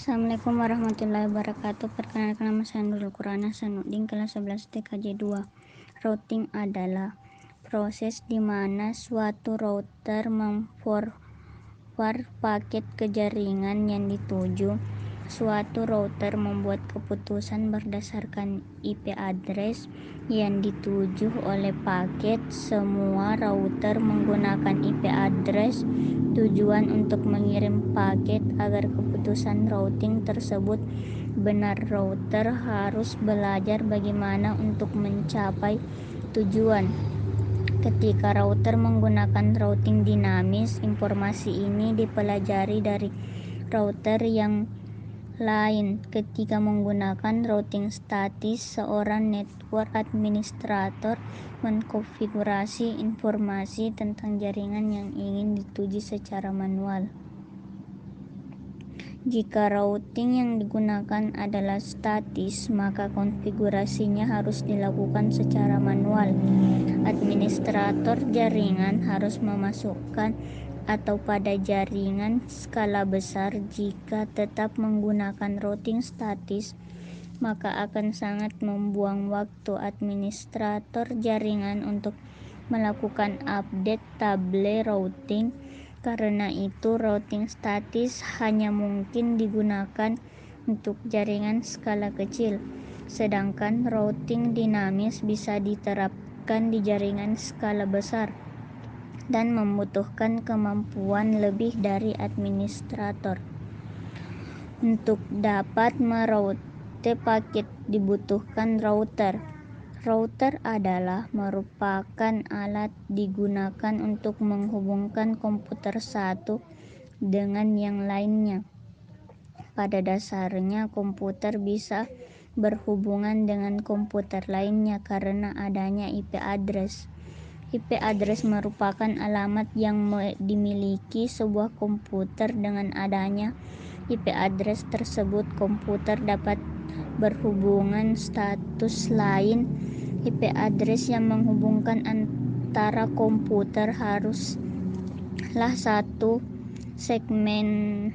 Assalamualaikum warahmatullahi wabarakatuh. Perkenalkan, nama saya Nurul Qurana Sanudin, kelas 11 TKJ 2. Routing adalah proses di mana suatu router memforward paket ke jaringan yang dituju. Suatu router membuat keputusan berdasarkan IP address yang dituju oleh paket. Semua router menggunakan IP address tujuan untuk mengirim paket. Agar keputusan routing tersebut benar, router harus belajar bagaimana untuk mencapai tujuan. Ketika router menggunakan routing dinamis, informasi ini dipelajari dari router yang lain. Ketika menggunakan routing statis, seorang network administrator mengkonfigurasi informasi tentang jaringan yang ingin dituju secara manual. Jika routing yang digunakan adalah statis, maka konfigurasinya harus dilakukan secara manual. Administrator jaringan harus memasukkan atau pada jaringan skala besar. Jika tetap menggunakan routing statis, maka akan sangat membuang waktu administrator jaringan untuk melakukan update table routing. Karena itu, routing statis hanya mungkin digunakan untuk jaringan skala kecil, sedangkan routing dinamis bisa diterapkan di jaringan skala besar dan membutuhkan kemampuan lebih dari administrator. Untuk dapat meroute paket dibutuhkan router. Router adalah merupakan alat digunakan untuk menghubungkan komputer satu dengan yang lainnya. Pada dasarnya, komputer bisa berhubungan dengan komputer lainnya karena adanya IP address. IP address merupakan alamat yang dimiliki sebuah komputer. Dengan adanya IP address tersebut, komputer dapat berhubungan status lain. IP address yang menghubungkan antara komputer haruslah satu segmen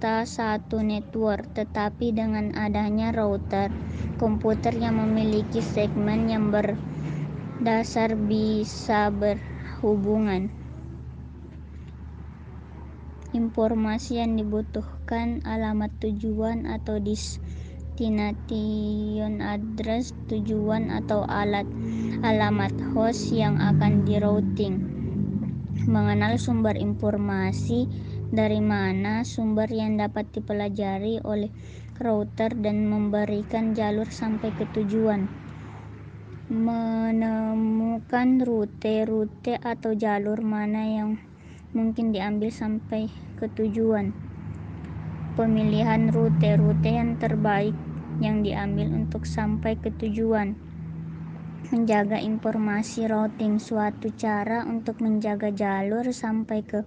satu network, tetapi dengan adanya router, komputer yang memiliki segmen yang berdasar bisa berhubungan. Informasi yang dibutuhkan: alamat tujuan atau destination address, tujuan atau alamat host yang akan di routing. Mengenal sumber informasi: dari mana sumber yang dapat dipelajari oleh router dan memberikan jalur sampai ke tujuan. Menemukan rute atau jalur mana yang mungkin diambil sampai ke tujuan. Pemilihan rute yang terbaik yang diambil untuk sampai ke tujuan. Menjaga informasi routing: suatu cara untuk menjaga jalur sampai ke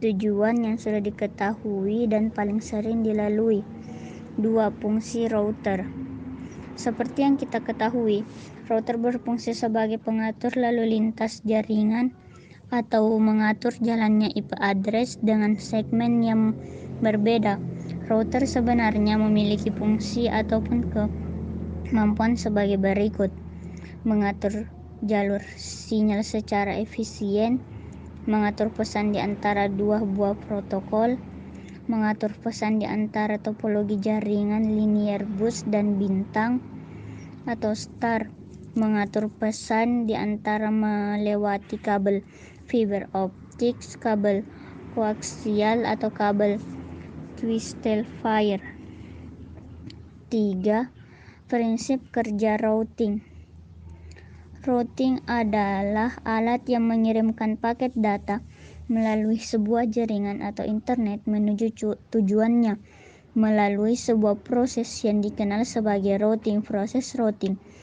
tujuan yang sudah diketahui dan paling sering dilalui. 2. Fungsi router. Seperti yang kita ketahui, router berfungsi sebagai pengatur lalu lintas jaringan atau mengatur jalannya IP address dengan segmen yang berbeda. Router sebenarnya memiliki fungsi ataupun kemampuan sebagai berikut: mengatur jalur sinyal secara efisien, mengatur pesan di antara dua buah protokol, mengatur pesan di antara topologi jaringan linear bus dan bintang atau star, mengatur pesan di antara melewati kabel fiber optik, kabel koaksial atau kabel twisted pair. 3. Prinsip kerja routing. Routing adalah alat yang mengirimkan paket data melalui sebuah jaringan atau internet menuju tujuannya melalui sebuah proses yang dikenal sebagai routing. Proses routing